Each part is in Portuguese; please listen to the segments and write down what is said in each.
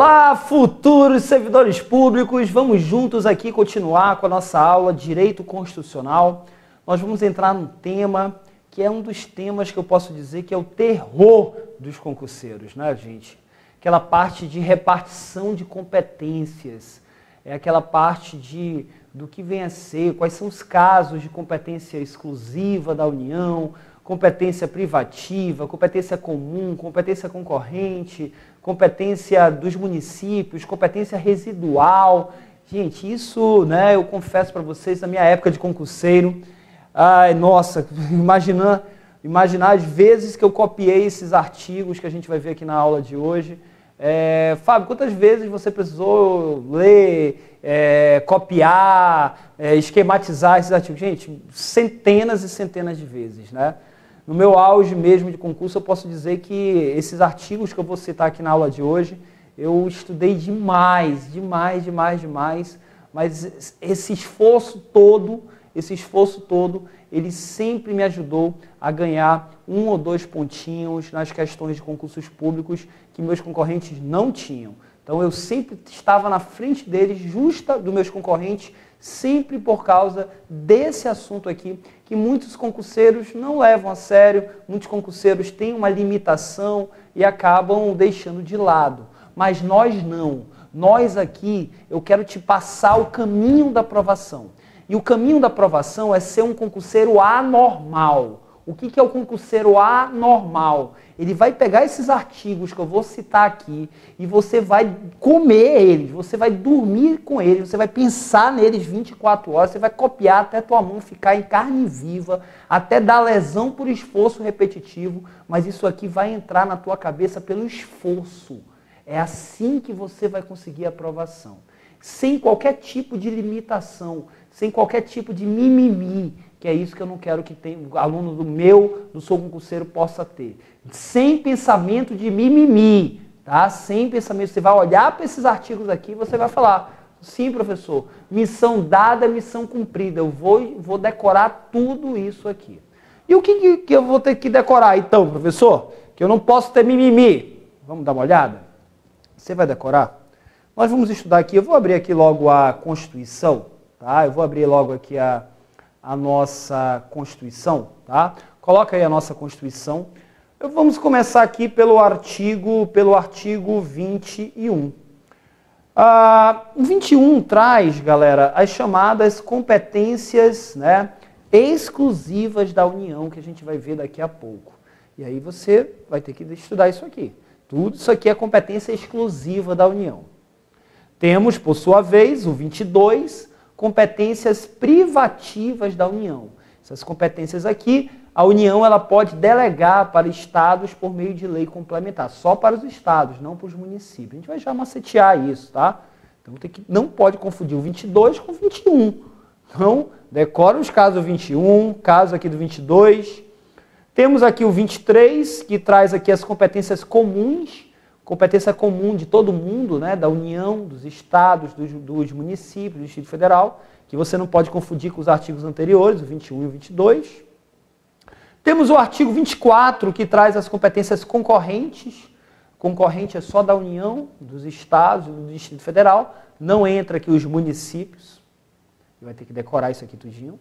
Olá, futuros servidores públicos, vamos juntos aqui continuar com a nossa aula de Direito Constitucional. Nós vamos entrar num tema que é um dos temas que eu posso dizer que é o terror dos concurseiros, né, gente? Aquela parte de repartição de competências, é aquela parte do que vem a ser, quais são os casos de competência exclusiva da União, competência privativa, competência comum, competência concorrente, competência dos municípios, competência residual. Gente, isso, né, eu confesso para vocês, na minha época de concurseiro, ai, nossa, imaginar as vezes que eu copiei esses artigos que a gente vai ver aqui na aula de hoje. Fábio, quantas vezes você precisou ler, copiar, esquematizar esses artigos? Gente, centenas e centenas de vezes, né? No meu auge mesmo de concurso, eu posso dizer que esses artigos que eu vou citar aqui na aula de hoje, eu estudei demais, mas esse esforço todo, ele sempre me ajudou a ganhar 1 ou 2 pontinhos nas questões de concursos públicos que meus concorrentes não tinham. Então eu sempre estava na frente deles, dos meus concorrentes, sempre por causa desse assunto aqui, que muitos concurseiros não levam a sério, muitos concurseiros têm uma limitação e acabam deixando de lado. Mas nós não. Nós aqui, eu quero te passar o caminho da aprovação. E o caminho da aprovação é ser um concurseiro anormal. O que é o concurseiro anormal? Ele vai pegar esses artigos que eu vou citar aqui e você vai comer eles, você vai dormir com eles, você vai pensar neles 24 horas, você vai copiar até tua mão ficar em carne viva, até dar lesão por esforço repetitivo, mas isso aqui vai entrar na tua cabeça pelo esforço. É assim que você vai conseguir a aprovação. Sem qualquer tipo de limitação, sem qualquer tipo de mimimi, que é isso que eu não quero que o aluno do seu concurseiro possa ter. Sem pensamento de mimimi, tá? Sem pensamento, você vai olhar para esses artigos aqui e você vai falar, sim, professor, missão dada, missão cumprida, eu vou decorar tudo isso aqui. E o que eu vou ter que decorar então, professor? Que eu não posso ter mimimi. Vamos dar uma olhada? Você vai decorar? Nós vamos estudar aqui, eu vou abrir aqui logo a Constituição, tá? Eu vou abrir logo aqui a nossa Constituição, tá? Coloca aí a nossa Constituição. Vamos começar aqui pelo artigo 21. O 21 traz, galera, as chamadas competências, né, exclusivas da União, que a gente vai ver daqui a pouco. E aí você vai ter que estudar isso aqui. Tudo isso aqui é competência exclusiva da União. Temos, por sua vez, o 22, competências privativas da União. Essas competências aqui, a União ela pode delegar para estados por meio de lei complementar, só para os estados, não para os municípios. A gente vai já macetear isso, tá? Então não pode confundir o 22 com o 21. Então, decora os casos do 21, caso aqui do 22. Temos aqui o 23, que traz aqui as competências comuns, competência comum de todo mundo, né, da União, dos estados, dos municípios, do Distrito Federal, que você não pode confundir com os artigos anteriores, o 21 e o 22. Temos o artigo 24, que traz as competências concorrentes. Concorrente é só da União, dos estados e do Distrito Federal. Não entra aqui os municípios. Vai ter que decorar isso aqui tudinho.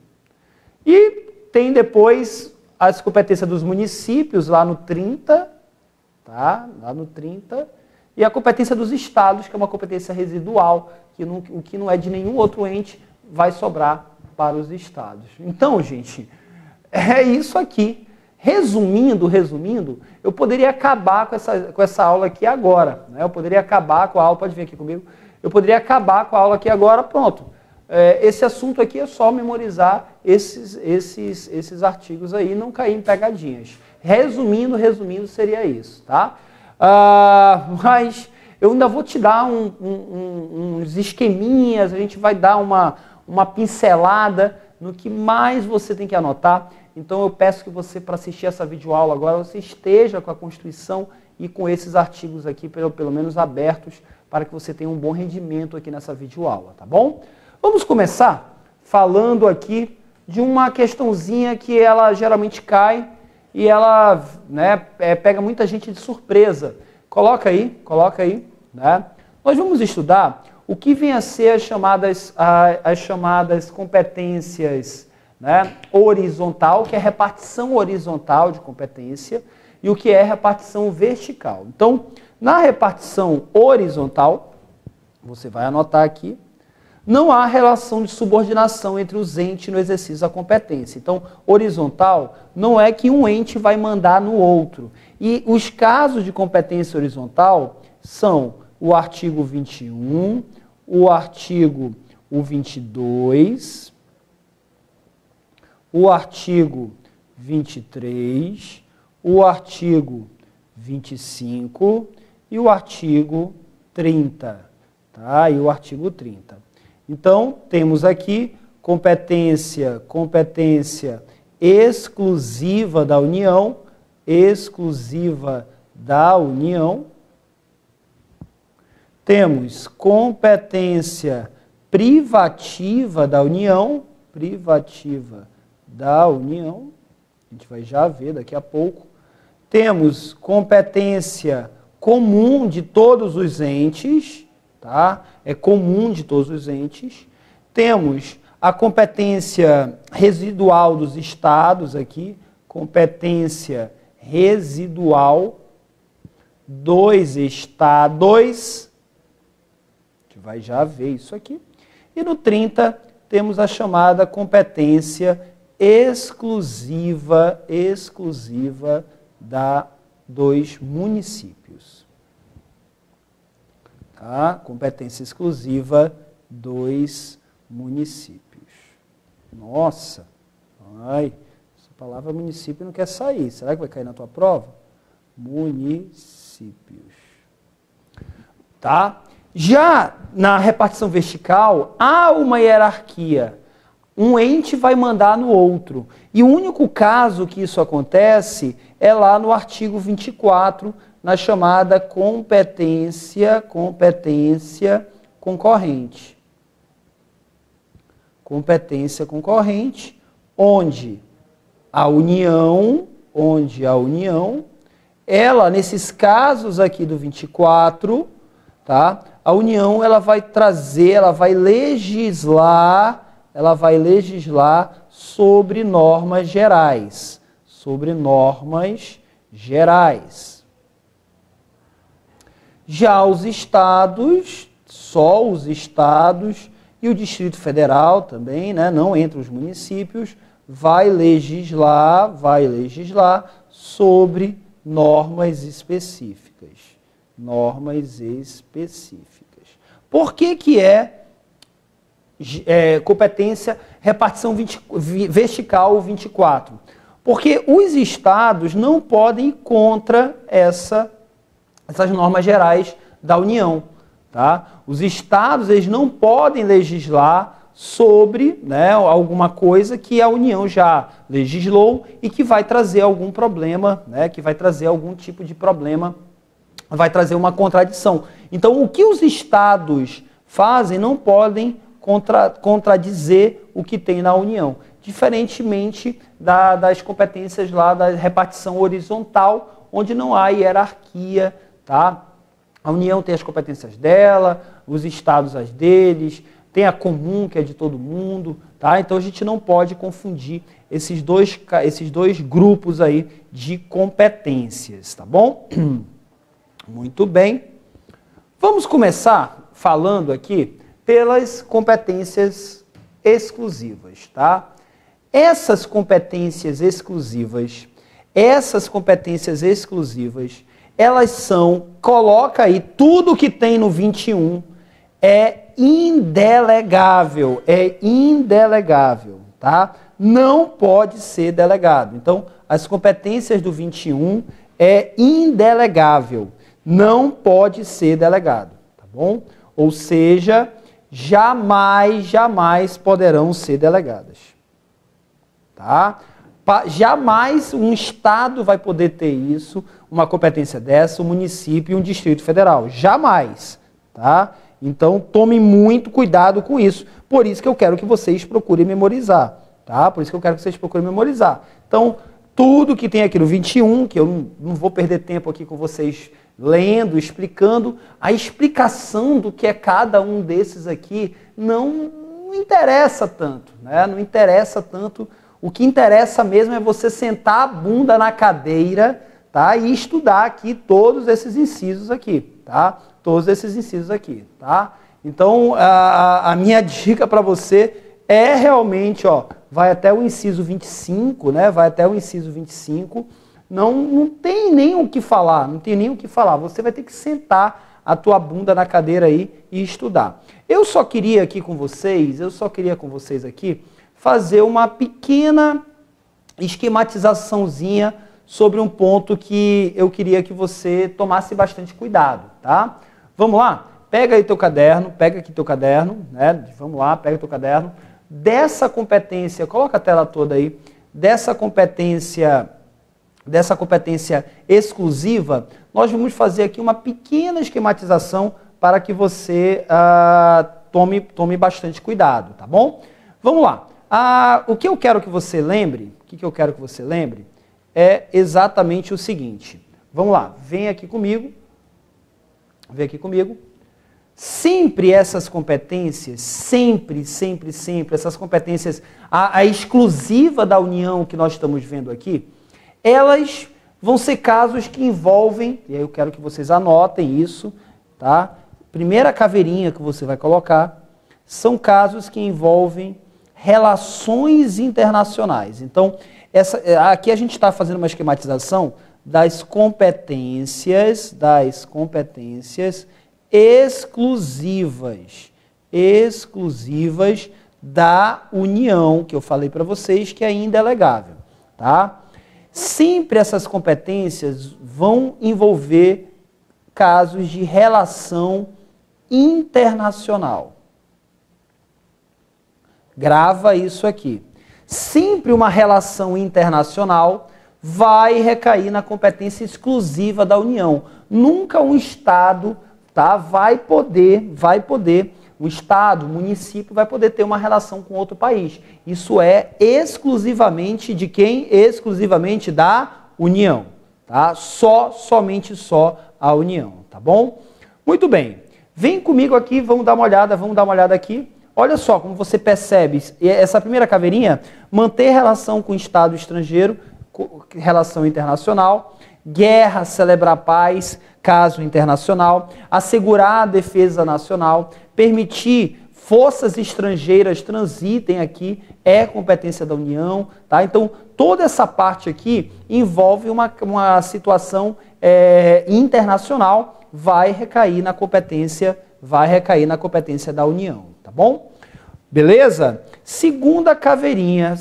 E tem depois as competências dos municípios, lá no 30, tá? Lá no 30, e a competência dos estados, que é uma competência residual, o que não é de nenhum outro ente, vai sobrar para os estados. Então, gente, é isso aqui. Resumindo, eu poderia acabar com essa aula aqui agora, né? Eu poderia acabar com a aula, pode vir aqui comigo, eu poderia acabar com a aula aqui agora, pronto. Esse assunto aqui é só memorizar esses artigos aí, não cair em pegadinhas. Resumindo, seria isso, tá? Mas eu ainda vou te dar uns esqueminhas, a gente vai dar uma pincelada no que mais você tem que anotar. Então eu peço que você, para assistir essa videoaula agora, você esteja com a Constituição e com esses artigos aqui, pelo menos abertos, para que você tenha um bom rendimento aqui nessa videoaula, tá bom? Vamos começar falando aqui de uma questãozinha que ela geralmente cai e ela, né, pega muita gente de surpresa. Coloca aí, né? Nós vamos estudar o que vem a ser as chamadas competências, né, horizontal, que é repartição horizontal de competência, e o que é repartição vertical. Então, na repartição horizontal, você vai anotar aqui, não há relação de subordinação entre os entes no exercício da competência. Então, horizontal não é que um ente vai mandar no outro. E os casos de competência horizontal são o artigo 21, o artigo 22, o artigo 23, o artigo 25 e o artigo 30. Tá? E o artigo 30. Então, temos aqui competência exclusiva da União, Temos competência privativa da União, a gente vai já ver daqui a pouco. Temos competência comum de todos os entes, tá? É comum de todos os entes. Temos a competência residual dos estados aqui, competência residual dos estados. A gente vai já ver isso aqui. E no 30 temos a chamada competência exclusiva dos municípios. Tá? Competência exclusiva dos municípios. Nossa, essa palavra município não quer sair. Será que vai cair na tua prova? Municípios. Tá? Já na repartição vertical, há uma hierarquia. Um ente vai mandar no outro. E o único caso que isso acontece é lá no artigo 24, na chamada competência concorrente. Competência concorrente, onde a União, ela, nesses casos aqui do 24, tá? A União, ela vai legislar sobre normas gerais. Já os estados, só os estados, e o Distrito Federal também, né, não entre os municípios, vai legislar sobre normas específicas. Por que é competência repartição vertical 24? Porque os estados não podem ir contra essas normas gerais da União. Tá? Os estados, eles não podem legislar sobre, né, alguma coisa que a União já legislou e que vai trazer algum problema, né, que vai trazer algum tipo de problema, vai trazer uma contradição. Então, o que os estados fazem não podem contradizer o que tem na União, diferentemente das competências lá da repartição horizontal, onde não há hierarquia, tá? A União tem as competências dela, os estados as deles, tem a comum, que é de todo mundo, tá? Então a gente não pode confundir esses dois grupos aí de competências, tá bom? Muito bem. Vamos começar falando aqui pelas competências exclusivas, tá? Essas competências exclusivas, elas são, coloca aí, tudo que tem no 21 é indelegável, tá? Não pode ser delegado. Então, as competências do 21 é indelegável, não pode ser delegado, tá bom? Ou seja, jamais poderão ser delegadas, tá? Jamais um estado vai poder ter isso, uma competência dessa, um município e um Distrito Federal. Jamais, tá? Então, tome muito cuidado com isso. Por isso que eu quero que vocês procurem memorizar, tá? Então, tudo que tem aqui no 21, que eu não vou perder tempo aqui com vocês lendo, explicando. A explicação do que é cada um desses aqui não interessa tanto, né? Não interessa tanto. O que interessa mesmo é você sentar a bunda na cadeira, tá? E estudar aqui todos esses incisos aqui, tá? Todos esses incisos aqui, tá? Então, a minha dica para você é realmente, ó, vai até o inciso 25, né? Vai até o inciso 25. Não tem nem o que falar, não tem nem o que falar. Você vai ter que sentar a tua bunda na cadeira aí e estudar. Eu só queria com vocês aqui, fazer uma pequena esquematizaçãozinha sobre um ponto que eu queria que você tomasse bastante cuidado, tá? Vamos lá? Pega aí teu caderno, pega aqui teu caderno, né? Vamos lá, pega teu caderno. Dessa competência, coloca a tela toda aí, dessa competência exclusiva, nós vamos fazer aqui uma pequena esquematização para que você tome bastante cuidado, tá bom? Vamos lá. O que eu quero que você lembre, é exatamente o seguinte. Vamos lá, vem aqui comigo. Sempre essas competências, sempre, essas competências, a exclusiva da união que nós estamos vendo aqui, elas vão ser casos que envolvem, e aí eu quero que vocês anotem isso, tá? Primeira caveirinha que você vai colocar, são casos que envolvem relações internacionais. Então, aqui a gente está fazendo uma esquematização das competências exclusivas da união, que eu falei para vocês que ainda é legável, tá? Sempre essas competências vão envolver casos de relação internacional. Grava isso aqui. Sempre uma relação internacional vai recair na competência exclusiva da União. Nunca um Estado, tá, vai poder, o Estado, o município vai poder ter uma relação com outro país. Isso é exclusivamente de quem? Exclusivamente da União, tá? Somente a União, tá bom? Muito bem. Vem comigo aqui, vamos dar uma olhada aqui. Olha só como você percebe, essa primeira caveirinha, manter relação com o Estado estrangeiro, relação internacional, guerra, celebrar paz, caso internacional, assegurar a defesa nacional, permitir forças estrangeiras transitem aqui, é competência da União, tá? Então, toda essa parte aqui envolve uma situação internacional, vai recair na competência da União, tá bom? Beleza? Segunda caveirinha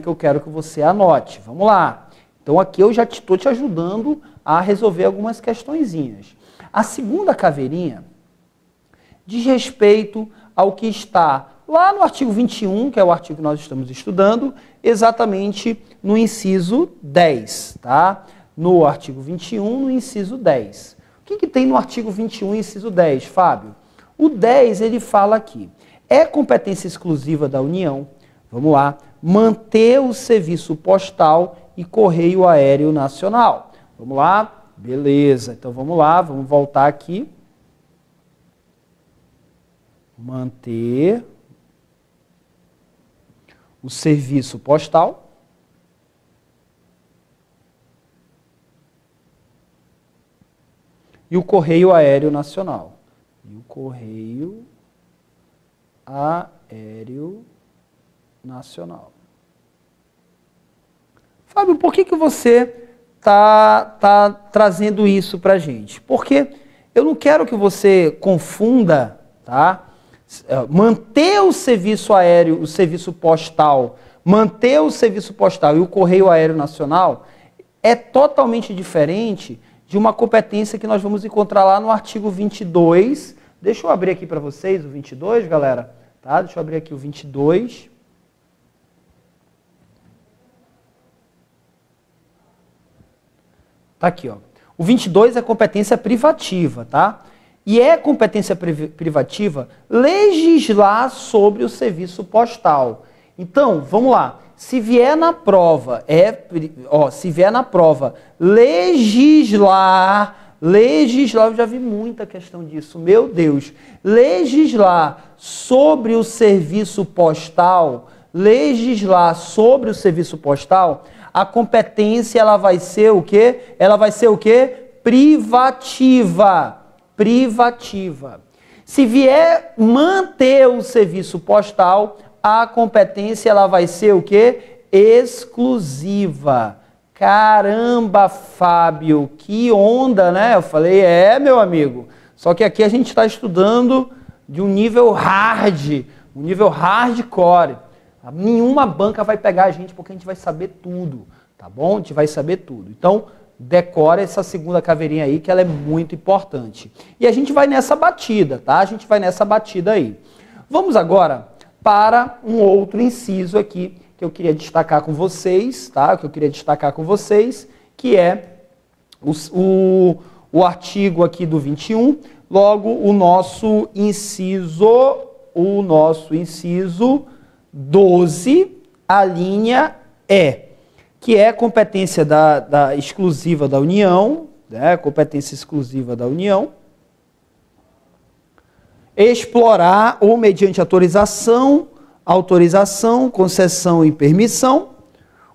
que eu quero que você anote. Vamos lá. Então aqui eu já estou te ajudando a resolver algumas questõezinhas. A segunda caveirinha diz respeito ao que está lá no artigo 21, que é o artigo que nós estamos estudando, exatamente no inciso 10, tá? No artigo 21, no inciso 10. O que tem no artigo 21, inciso 10, Fábio? O 10, ele fala aqui, é competência exclusiva da União, vamos lá, manter o serviço postal e correio aéreo nacional. Vamos lá? Beleza, então vamos lá, vamos voltar aqui. Manter o serviço postal e o correio aéreo nacional. E o correio aéreo nacional. Fábio, por que você tá trazendo isso para a gente? Porque eu não quero que você confunda, tá? Manter o serviço aéreo, o serviço postal, manter o serviço postal e o correio aéreo nacional é totalmente diferente de uma competência que nós vamos encontrar lá no artigo 22. Deixa eu abrir aqui para vocês o 22, galera. Tá? Deixa eu abrir aqui o 22. Tá aqui, ó. O 22 é competência privativa, tá? E é competência privativa legislar sobre o serviço postal. Então, vamos lá. Se vier na prova, legislar Legislar, eu já vi muita questão disso, meu Deus. Legislar sobre o serviço postal, a competência ela vai ser o quê? Ela vai ser o quê? Privativa. Se vier manter o serviço postal, a competência ela vai ser o quê? Exclusiva. Caramba, Fábio, que onda, né? Eu falei, meu amigo. Só que aqui a gente está estudando de um nível hard, um nível hardcore. Nenhuma banca vai pegar a gente porque a gente vai saber tudo, tá bom? A gente vai saber tudo. Então, decora essa segunda caveirinha aí, que ela é muito importante. E a gente vai nessa batida, tá? A gente vai nessa batida aí. Vamos agora para um outro inciso aqui, que eu queria destacar com vocês, tá? Que é o artigo aqui do 21, logo o nosso inciso 12, a linha E, que é competência exclusiva da União, né? Competência exclusiva da União, explorar ou mediante autorização, concessão e permissão,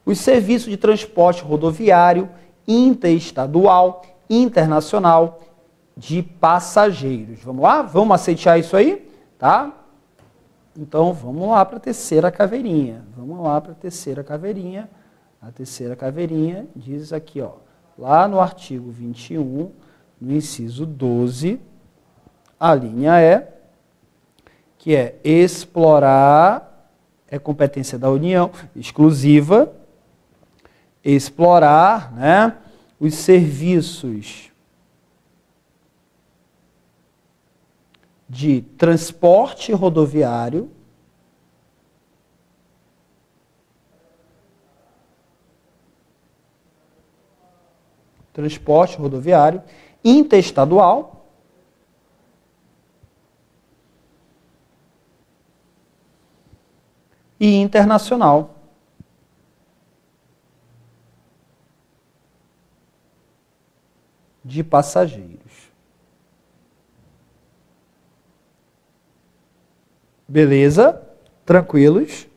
os serviços de transporte rodoviário, interestadual, internacional, de passageiros. Vamos lá? Vamos aceitar isso aí? Tá? Então, vamos lá para a terceira caveirinha. A terceira caveirinha diz aqui, ó, lá no artigo 21, no inciso 12, a linha E, que é explorar, é competência da União exclusiva, explorar, né, os serviços de transporte rodoviário, interestadual, e internacional. De passageiros. Beleza? Tranquilos?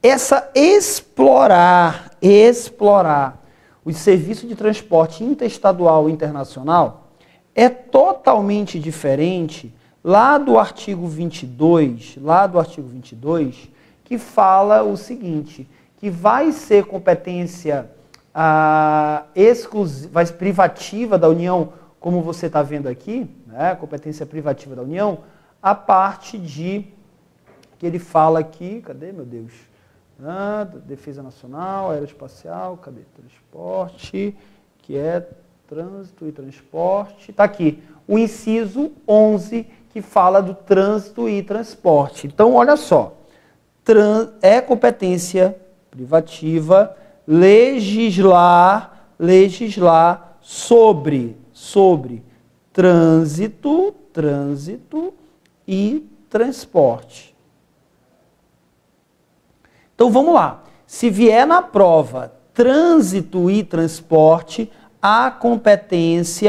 Essa explorar os serviços de transporte interestadual e internacional é totalmente diferente lá do artigo 22, que fala o seguinte, que vai ser competência exclusiva, privativa da União, como você está vendo aqui, né? Competência privativa da União, a parte de, que ele fala aqui, cadê, meu Deus? Defesa Nacional, Aeroespacial, cadê? Transporte, que é trânsito e transporte, está aqui, o inciso 11, que fala do trânsito e transporte. Então, olha só, é competência privativa legislar sobre trânsito e transporte. Então vamos lá. Se vier na prova trânsito e transporte, a competência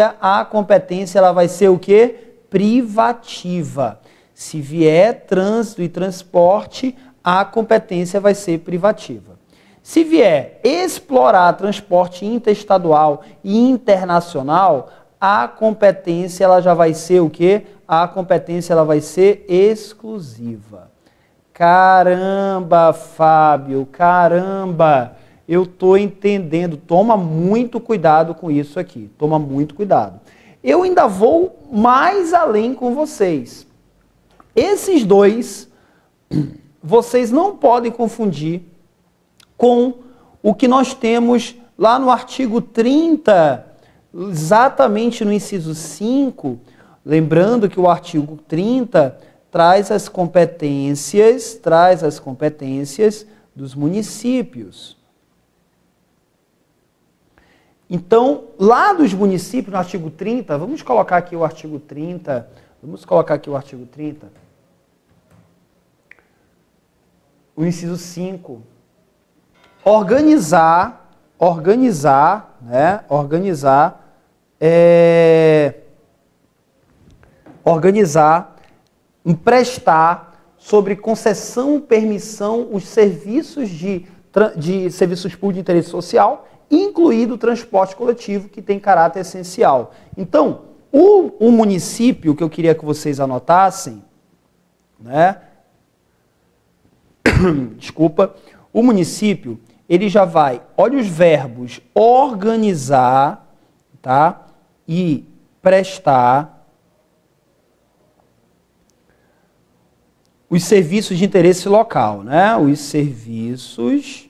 ela vai ser o quê? Privativa. Se vier trânsito e transporte, a competência vai ser privativa. Se vier explorar transporte interestadual e internacional, a competência ela já vai ser o quê? A competência ela vai ser exclusiva. Caramba, Fábio, caramba, eu estou entendendo. Toma muito cuidado com isso aqui, toma muito cuidado. Eu ainda vou mais além com vocês. Esses dois, vocês não podem confundir com o que nós temos lá no artigo 30, exatamente no inciso 5, lembrando que o artigo 30 traz as competências dos municípios. Então, lá dos municípios, no artigo 30, vamos colocar aqui o artigo 30, o inciso 5, organizar organizar, emprestar sobre concessão, permissão, os serviços de serviços públicos de interesse social, incluído o transporte coletivo, que tem caráter essencial. Então, o município, que eu queria que vocês anotassem, né? Desculpa, o município, ele já vai, olha os verbos, organizar, tá? E prestar os serviços de interesse local, né? Os serviços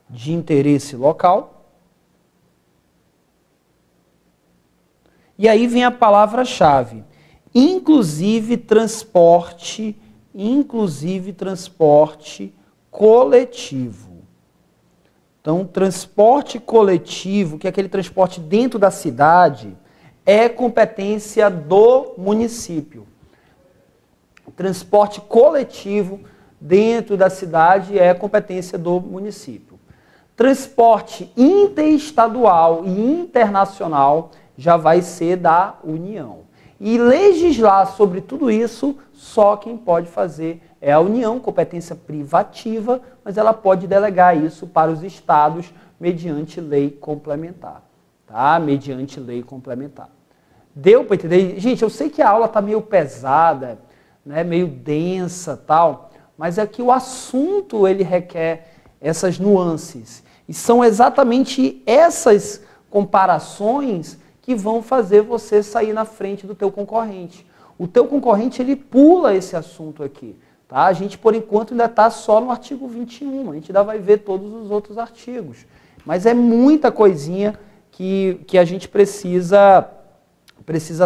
de interesse local. E aí vem a palavra-chave, inclusive transporte coletivo. Então, transporte coletivo, que é aquele transporte dentro da cidade, é competência do município. Transporte coletivo dentro da cidade é competência do município. Transporte interestadual e internacional já vai ser da União. E legislar sobre tudo isso, só quem pode fazer é a União, competência privativa, mas ela pode delegar isso para os estados mediante lei complementar. Tá? Mediante lei complementar. Deu para entender? Gente, eu sei que a aula está meio pesada, né, meio densa, tal, mas é que o assunto ele requer essas nuances. E são exatamente essas comparações que vão fazer você sair na frente do teu concorrente. O teu concorrente, ele pula esse assunto aqui. Tá? A gente, por enquanto, ainda está só no artigo 21. A gente ainda vai ver todos os outros artigos. Mas é muita coisinha que a gente precisa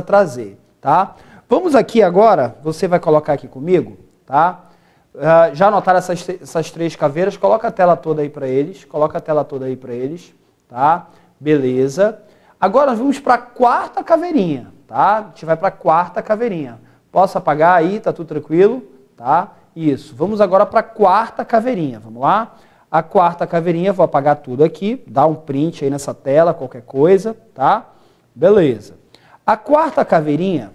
trazer. Tá? Vamos aqui agora, você vai colocar aqui comigo, tá? Já anotaram essas três caveiras? Coloca a tela toda aí para eles. Tá? Beleza. Agora nós vamos para a quarta caveirinha, tá? A gente vai para a quarta caveirinha. Posso apagar aí, tá tudo tranquilo? Tá? Isso. Vamos agora para a quarta caveirinha. Vamos lá? A quarta caveirinha, vou apagar tudo aqui, dá um print aí nessa tela, qualquer coisa, tá? Beleza. A quarta caveirinha,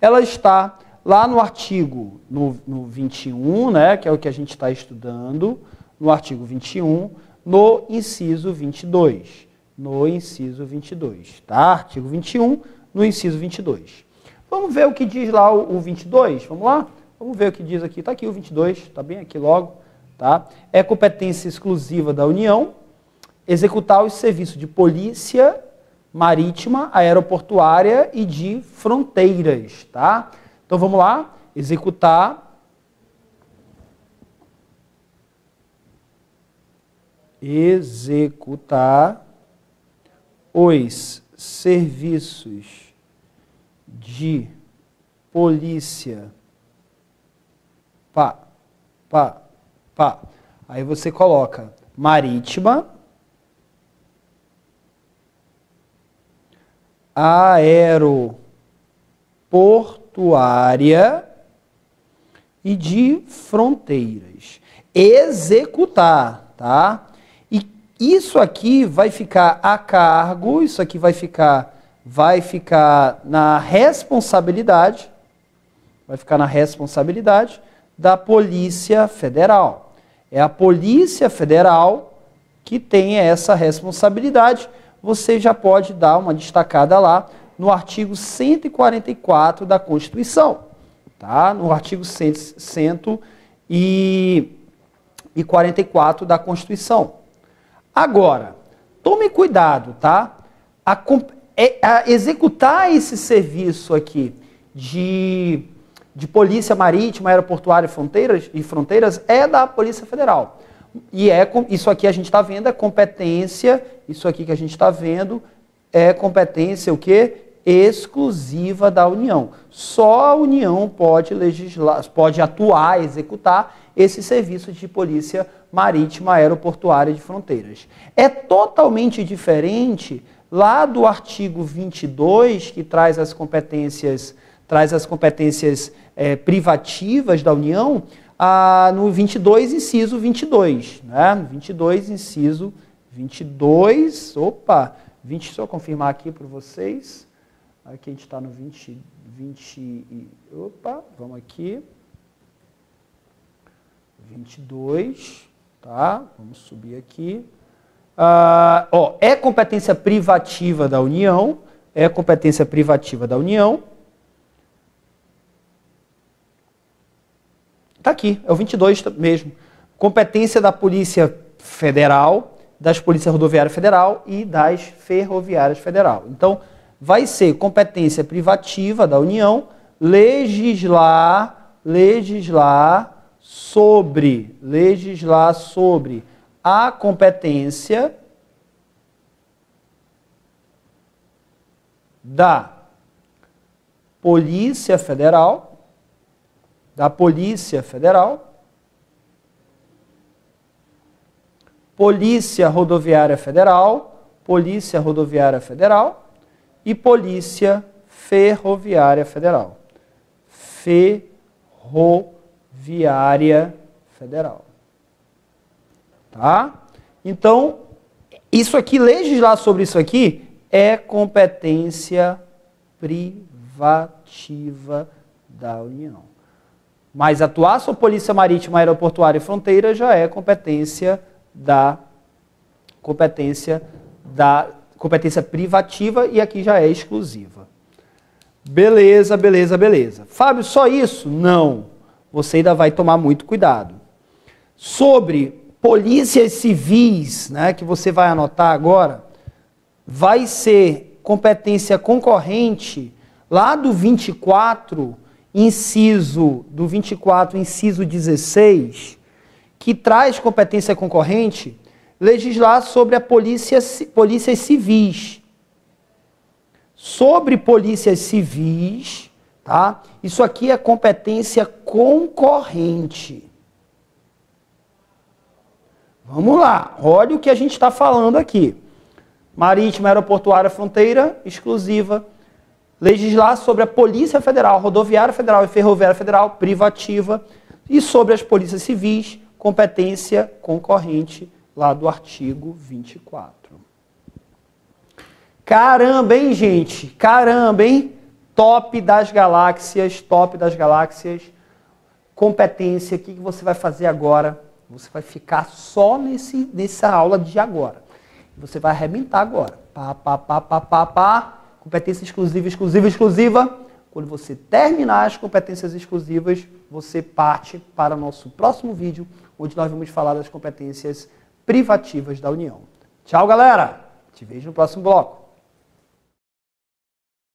ela está lá no artigo no 21, né, que é o que a gente está estudando, no artigo 21, no inciso 22. No inciso 22, tá? Artigo 21, no inciso 22. Vamos ver o que diz lá o 22? Vamos lá? Vamos ver o que diz aqui. Está aqui o 22, está bem aqui logo. Tá? É competência exclusiva da União executar os serviços de polícia marítima, aeroportuária e de fronteiras. Tá? Então vamos lá. Executar os serviços de polícia, aí você coloca marítima, aeroportuária e de fronteiras. Executar, tá? E isso aqui vai ficar a cargo, isso aqui vai ficar na responsabilidade, da Polícia Federal. É a Polícia Federal que tem essa responsabilidade. Você já pode dar uma destacada lá no artigo 144 da Constituição. Tá? No artigo 144 da Constituição. Agora, tome cuidado, tá? Executar esse serviço aqui de polícia marítima, aeroportuária e fronteiras é da Polícia Federal. E isso aqui a gente está vendo é competência, isso aqui que a gente está vendo é competência o quê? Exclusiva da União. Só a União pode legislar, pode atuar, executar esse serviço de polícia marítima, aeroportuária e de fronteiras. É totalmente diferente lá do artigo 22, que traz as competências privativas da União. no 22, inciso 22. Né? No 22, inciso 22. Opa! Deixa eu confirmar aqui para vocês. Aqui a gente está no 20. Opa, vamos aqui. 22. Tá? Vamos subir aqui. É competência privativa da União. É competência privativa da União. Está aqui, é o 22 mesmo. Competência da Polícia Federal, das Polícias Rodoviárias Federal e das Ferroviárias Federal. Então, vai ser competência privativa da União legislar sobre a competência da Polícia Federal, Polícia Rodoviária Federal e Polícia Ferroviária Federal. Ferroviária Federal. Tá? Então, isso aqui, legislar sobre isso aqui, é competência privativa da União. Mas atuar sobre Polícia Marítima, Aeroportuária e Fronteira já é competência privativa e aqui já é exclusiva. Beleza. Fábio, só isso? Não. Você ainda vai tomar muito cuidado. Sobre polícias civis, né, que você vai anotar agora, vai ser competência concorrente lá do 24, inciso 16, que traz competência concorrente, legislar sobre a polícias civis. Sobre polícias civis, tá? Isso aqui é competência concorrente. Vamos lá, olha o que a gente está falando aqui. Marítima, Aeroportuária, Fronteira, exclusiva. Legislar sobre a Polícia Federal, Rodoviária Federal e Ferroviária Federal, privativa. E sobre as polícias civis, competência concorrente, lá do artigo 24. Caramba, hein, gente? Caramba, hein? Top das galáxias. Competência, o que você vai fazer agora? Você vai ficar só nessa aula de agora. Você vai arrebentar agora. Competência exclusiva. Quando você terminar as competências exclusivas, você parte para o nosso próximo vídeo, onde nós vamos falar das competências privativas da União. Tchau, galera! Te vejo no próximo bloco.